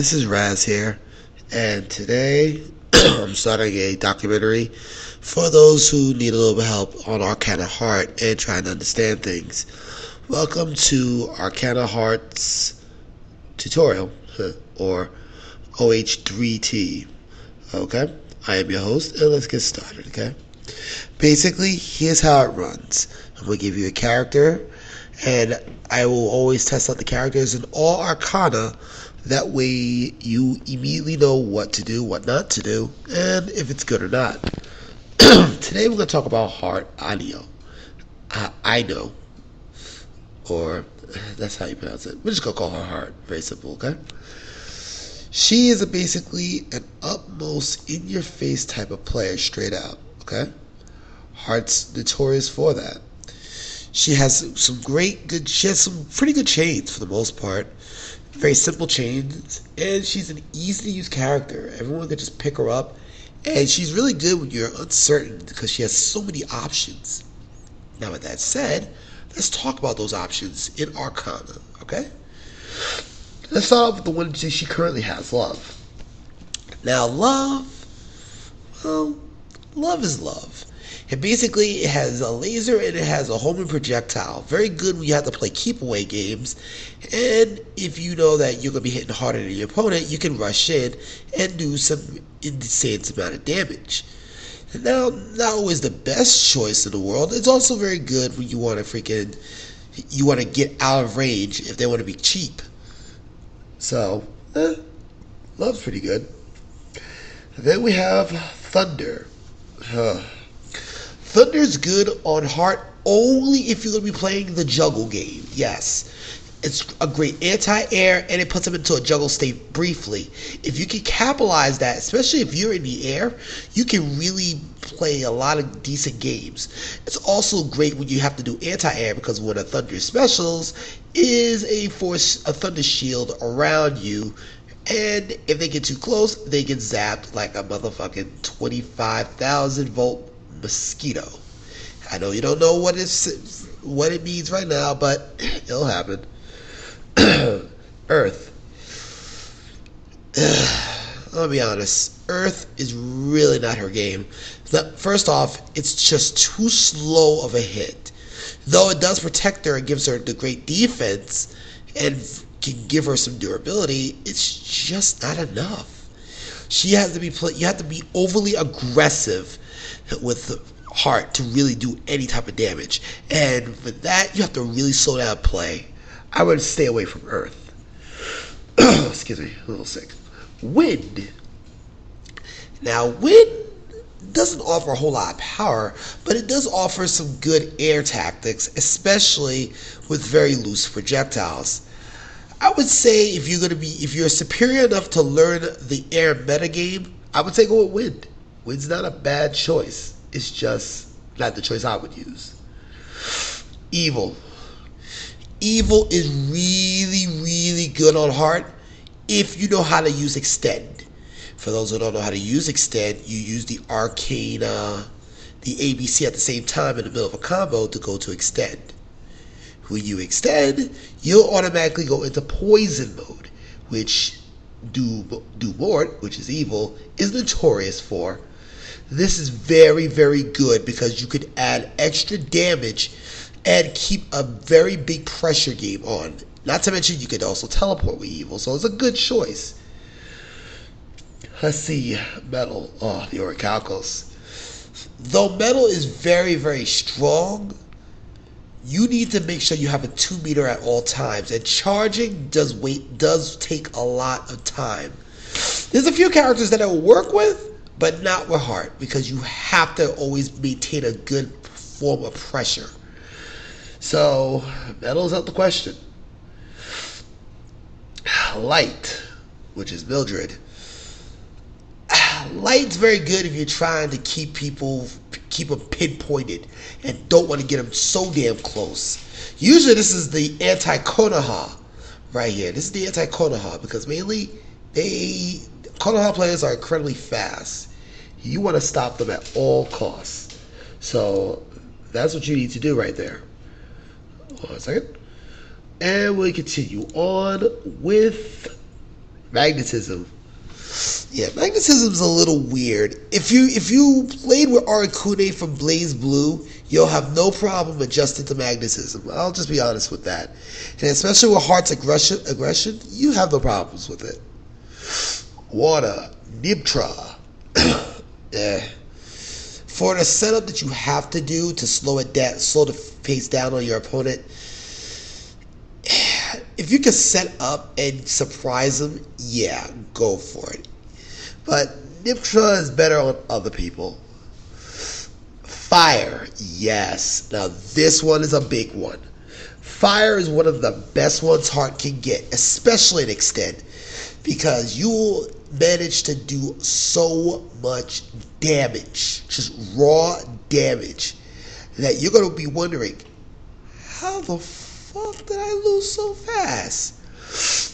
this is Raz here, and today I'm starting a documentary for those who need a little bit of help on Arcana Heart and trying to understand things. Welcome to Arcana Heart's tutorial, or OH3T. Okay, I am your host, and let's get started. Okay, basically, here's how it runs. I'm going to give you a character, and I will always test out the characters in all Arcana. That way you immediately know what to do, what not to do, and if it's good or not. Today we're going to talk about Heart Anio. I know. Or, that's how you pronounce it. We're just going to call her Heart. Very simple, okay? She is basically an utmost in-your-face type of player, straight out, okay? Heart's notorious for that. She has some pretty good chains for the most part. Very simple chains, and she's an easy to use character. Everyone can just pick her up, and she's really good when you're uncertain because she has so many options. Now, with that said, let's talk about those options in Arcana, okay? Let's start off with the one she currently has, Love. Now, Love is love. And basically, it has a laser and it has a homing projectile. Very good when you have to play keep away games. And if you know that you're going to be hitting harder than your opponent, you can rush in and do some insane amount of damage. Now, not always the best choice in the world. It's also very good when you want to get out of range if they want to be cheap. So, Love's pretty good. And then we have Thunder. Thunder's good on Heart only if you're going to be playing the juggle game. Yes, it's a great anti-air, and it puts them into a juggle state briefly. If you can capitalize that, especially if you're in the air, you can really play a lot of decent games. It's also great when you have to do anti-air, because one of Thunder's specials is a Thunder shield around you, and if they get too close, they get zapped like a motherfucking 25,000 volt mosquito. I know you don't know what it means right now, but it'll happen. Earth. I'll be honest. Earth is really not her game. First off, it's just too slow of a hit. Though it does protect her and gives her the great defense and can give her some durability, it's just not enough. You have to be overly aggressive with Heart to really do any type of damage, and for that you have to really slow down play. I would stay away from Earth. Excuse me, a little sick. Wind. Now, Wind doesn't offer a whole lot of power, but it does offer some good air tactics, especially with very loose projectiles. I would say if you're superior enough to learn the air metagame, I would say go with Wind. Wind's not a bad choice. It's just not the choice I would use. Evil. Evil is really, really good on Heart if you know how to use Extend. For those who don't know how to use Extend, you use the Arcana, the ABC at the same time in the middle of a combo to go to Extend. When you extend, you'll automatically go into poison mode, which Dieu Mort, which is evil, is notorious for. This is very, very good because you could add extra damage and keep a very big pressure game on. Not to mention you could also teleport with evil, so it's a good choice. Let's see, Metal. Oh, the Orichalcos. Though Metal is very, very strong, you need to make sure you have a 2 meter at all times, and charging does take a lot of time. There's a few characters that I will work with, but not with Heart, because you have to always maintain a good form of pressure. So, Metal's out the question. Light, which is Mildred. Light's very good if you're trying to keep them pinpointed and don't want to get them so damn close. Usually this is the anti-Konoha right here. This is the anti-Konoha because mainly Konoha players are incredibly fast. You want to stop them at all costs. So that's what you need to do right there. 1 second. And we continue on with Magnetism. Yeah, magnetism's a little weird. If you played with Arcana from Blaze Blue, you'll have no problem adjusting to magnetism. I'll just be honest with that. And especially with Heart's aggression, you have no problems with it. Water, Nibtra. Yeah. For the setup that you have to do to slow the pace down on your opponent, if you can set up and surprise them, yeah, go for it. But Nibtra is better on other people. Fire, yes. Now this one is a big one. Fire is one of the best ones Heart can get, especially in Extend, because you will manage to do so much damage, just raw damage, that you're going to be wondering, how the fuck did I lose so fast?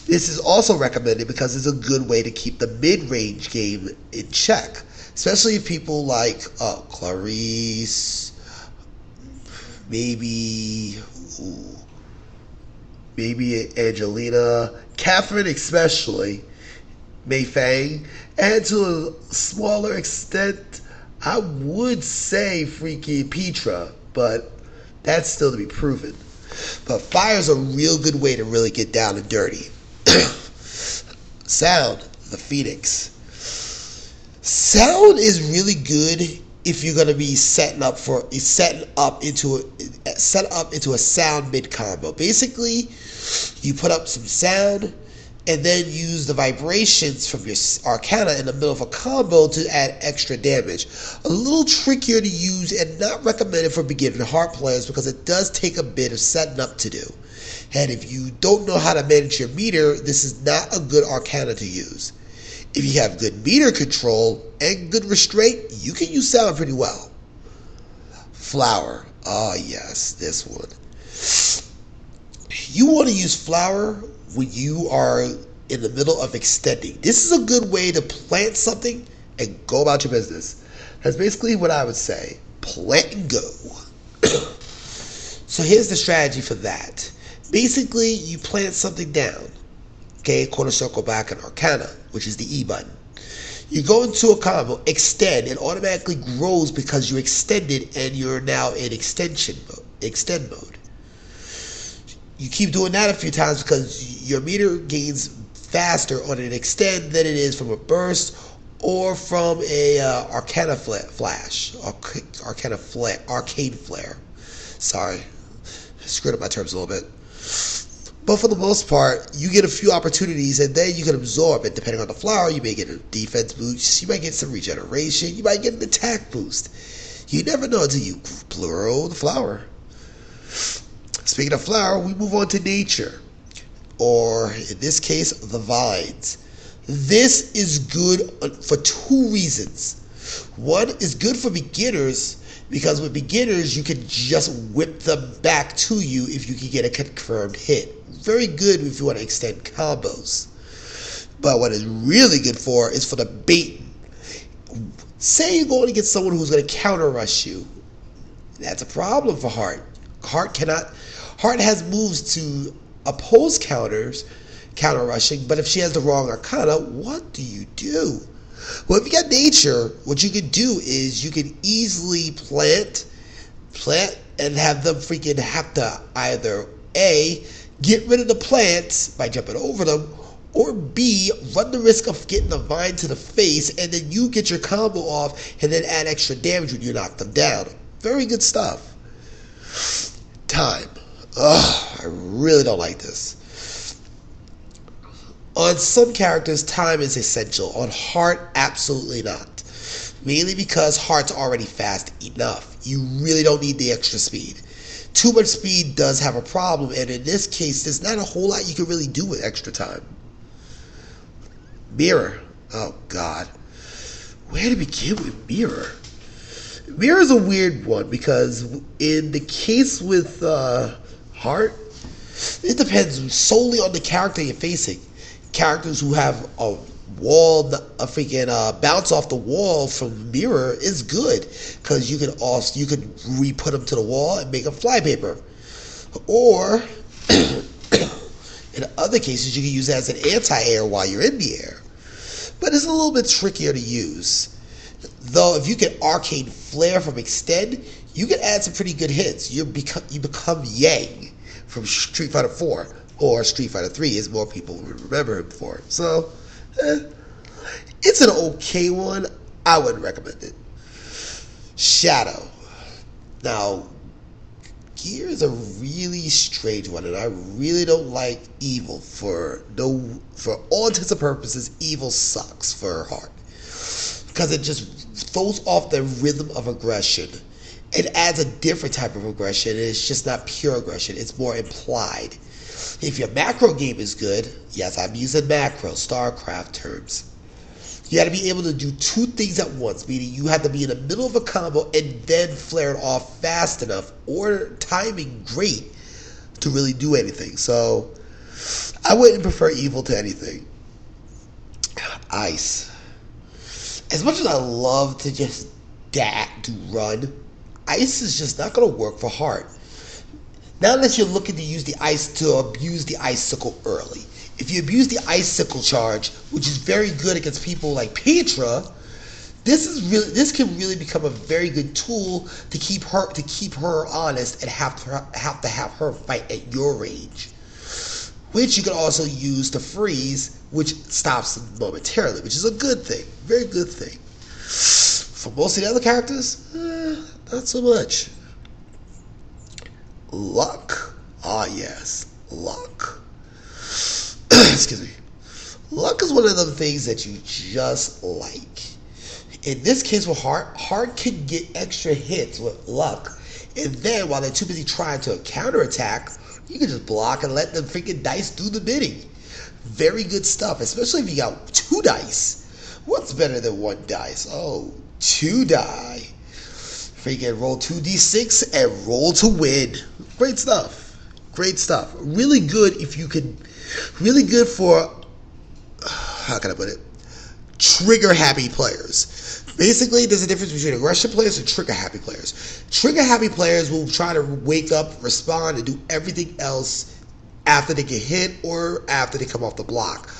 This is also recommended because it's a good way to keep the mid-range game in check, especially if people like Clarice, maybe Angelina, Catherine especially, Mei Fang, and to a smaller extent, I would say freaking Petra, but that's still to be proven. But fire's a real good way to really get down and dirty. Sound, the Phoenix. Sound is really good if you're gonna be set up into a sound mid combo. Basically, you put up some sound and then use the vibrations from your Arcana in the middle of a combo to add extra damage. A little trickier to use and not recommended for beginner Heart players because it does take a bit of setting up to do. And if you don't know how to manage your meter, this is not a good Arcana to use. If you have good meter control and good restraint, you can use sound pretty well. Flower. Ah, yes, this one. You want to use flower when you are in the middle of extending. This is a good way to plant something and go about your business. That's basically what I would say. Plant and go. So here's the strategy for that. Basically, you plant something down. Okay, quarter circle back in Arcana, which is the E button. You go into a combo, extend, it automatically grows because you extended and you're now in extend mode. You keep doing that a few times because your meter gains faster on an extend than it is from a burst or from a Arcana flash, arcane flare. Sorry, screwed up my terms a little bit. But for the most part, you get a few opportunities and then you can absorb it. Depending on the flower, you may get a defense boost, you might get some regeneration, you might get an attack boost. You never know until you plural the flower. Speaking of flower, we move on to nature, or in this case, the vines. This is good for two reasons. One is good for beginners because with beginners, you can just whip them back to you if you can get a confirmed hit. Very good if you want to extend combos. But what it's really good for is for the baiting. Say you're going to get someone who's going to counter rush you. That's a problem for Heart. Heart has moves to oppose counter rushing, but if she has the wrong Arcana, what do you do? Well, if you got nature, what you can do is you can easily plant and have them freaking have to either A, get rid of the plants by jumping over them, or B, run the risk of getting a vine to the face and then you get your combo off and then add extra damage when you knock them down. Very good stuff. Time. Ugh, I really don't like this. On some characters, time is essential. On Heart, absolutely not. Mainly because Heart's already fast enough. You really don't need the extra speed. Too much speed does have a problem, and in this case, there's not a whole lot you can really do with extra time. Mirror. Oh, God. Where to begin with Mirror? Mirror is a weird one because in the case with Heart, it depends solely on the character you're facing. Characters who have a wall, a freaking bounce off the wall from Mirror is good because you can re-put them to the wall and make them flypaper. Or In other cases, you can use it as an anti-air while you're in the air. But it's a little bit trickier to use. Though, if you get Arcane Flare from Extend, you can add some pretty good hits. You become Yang from Street Fighter 4, or Street Fighter 3, as more people remember him for. So, it's an okay one. I wouldn't recommend it. Shadow. Now, Gier is a really strange one, and I really don't like Evil. For all intents and purposes, Evil sucks for Heart, because it just throws off the rhythm of aggression. It adds a different type of aggression, and it's just not pure aggression. It's more implied. If your macro game is good, yes, I'm using macro, StarCraft terms, you got to be able to do two things at once, meaning you have to be in the middle of a combo and then flare it off fast enough or timing great to really do anything. So I wouldn't prefer Evil to anything. Ice. As much as I love to just do run, Ice is just not going to work for Heart. Not unless you're looking to use the ice to abuse the icicle early. If you abuse the icicle charge, which is very good against people like Petra, this can really become a very good tool to keep her honest and have to have her fight at your range. Which you can also use to freeze, which stops them momentarily, which is a good thing, very good thing. For most of the other characters, not so much. Luck. Ah, yes, luck. Excuse me. Luck is one of them things that you just like. In this case with Heart can get extra hits with luck. And then while they're too busy trying to counterattack, you can just block and let them freaking dice do the bidding. Very good stuff, especially if you got 2 dice. What's better than 1 dice? Oh, 2 die. Freaking roll 2d6 and roll to win. Great stuff. Great stuff. Really good if you could. Really good for, how can I put it? Trigger happy players. Basically, there's a difference between aggression players and trigger happy players. Trigger happy players will try to wake up, respond, and do everything else after they get hit or after they come off the block.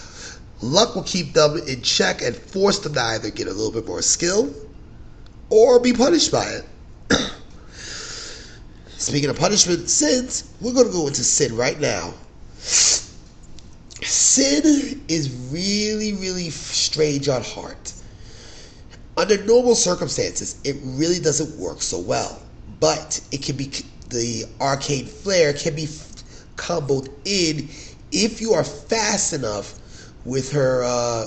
Luck will keep them in check and force them to either get a little bit more skill or be punished by it. Speaking of punishment, sins, we're going to go into sin right now. Sin is really, really strange on Heart. Under normal circumstances, it really doesn't work so well. But it can be, the Arcane Flare can be comboed in if you are fast enough with her,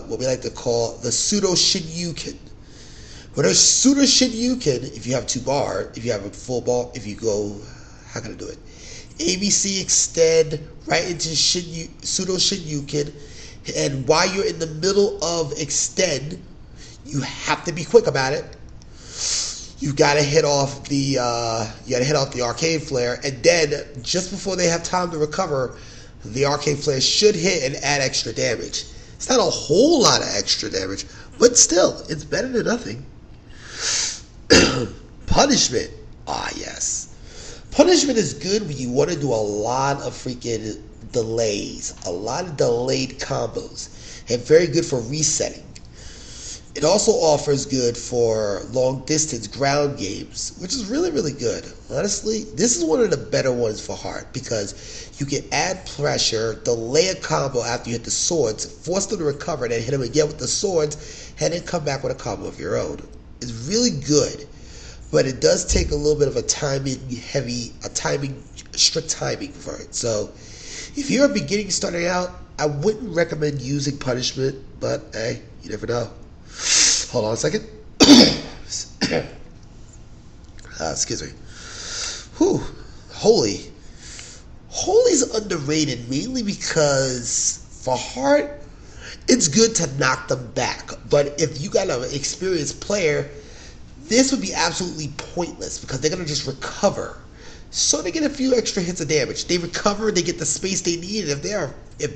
what we like to call the pseudo Shinyuken. With her pseudo Shinyuken, if you have 2 bar, if you have a full ball, if you go, how can I do it? ABC extend right into pseudo Shinyuken, and while you're in the middle of extend, you have to be quick about it. You gotta hit off the Arcane Flare, and then just before they have time to recover, the Arcane Flare should hit and add extra damage. It's not a whole lot of extra damage, but still, it's better than nothing. Punishment. Ah, yes. Punishment is good when you want to do a lot of freaking delays, a lot of delayed combos, and very good for resetting. It also offers good for long distance ground games, which is really, really good. Honestly, this is one of the better ones for Heart because you can add pressure, delay a combo after you hit the swords, force them to recover, then hit them again with the swords, and then come back with a combo of your own. It's really good, but it does take a little bit of a strict timing for it. So if you're a beginning starting out, I wouldn't recommend using punishment, but hey, you never know. Hold on a second. Excuse me. Whew. Holy's underrated mainly because for Heart, it's good to knock them back. But if you got an experienced player, this would be absolutely pointless because they're going to just recover. So they get a few extra hits of damage. They recover, they get the space they need. If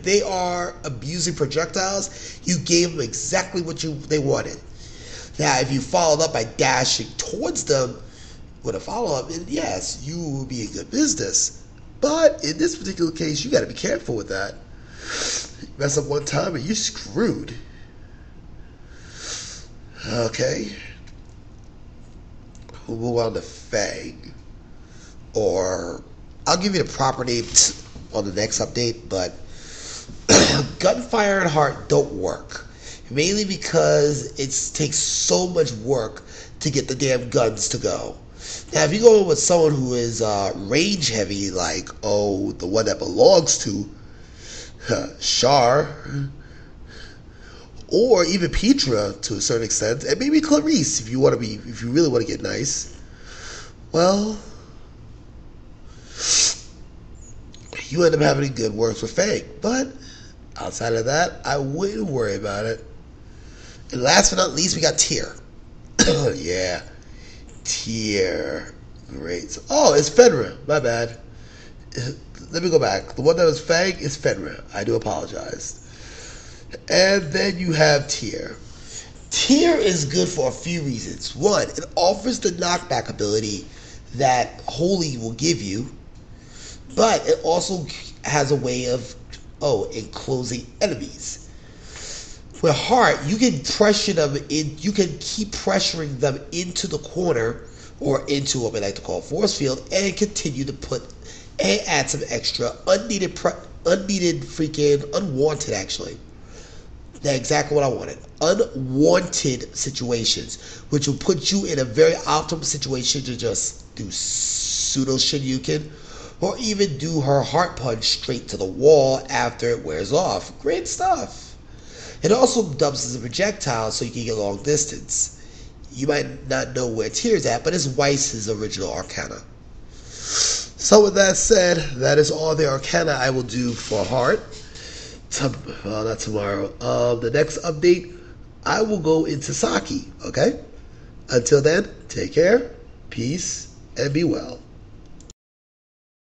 they are abusing projectiles, you gave them exactly what they wanted. Now, if you followed up by dashing towards them with a follow-up, then yes, you will be in good business. But in this particular case, you got to be careful with that. Mess up one time and you screwed. Okay. We'll move on to Fang. Or, I'll give you the proper name on the next update, but Gunfire and Heart don't work. Mainly because it takes so much work to get the damn guns to go. Now, if you go with someone who is range heavy, like, the one that belongs to Char, or even Petra to a certain extent, and maybe Clarice if you really want to get nice, well, you end up having good works with Fang. But outside of that, I wouldn't worry about it. And last but not least, we got Tier. Yeah, Tier. Great. Oh, it's Fenrir. My bad. Let me go back. The one that was Fang is Fenrir. I do apologize. And then you have Tier. Tier is good for a few reasons. One, it offers the knockback ability that Holy will give you, but it also has a way of enclosing enemies. With Heart, you can pressure them in. You can keep pressuring them into the corner or into what we like to call force field, and continue to put and add some extra unwanted actually. That's exactly what I wanted. Unwanted situations, which will put you in a very optimal situation to just do pseudo Shoryuken, or even do her heart punch straight to the wall after it wears off. Great stuff. It also dumps as a projectile so you can get long distance. You might not know where Tier's at, but it's Weiss's original Arcana. So with that said, that is all the Arcana I will do for Heart. Not tomorrow. The next update, I will go into Saki, okay? Until then, take care, peace, and be well.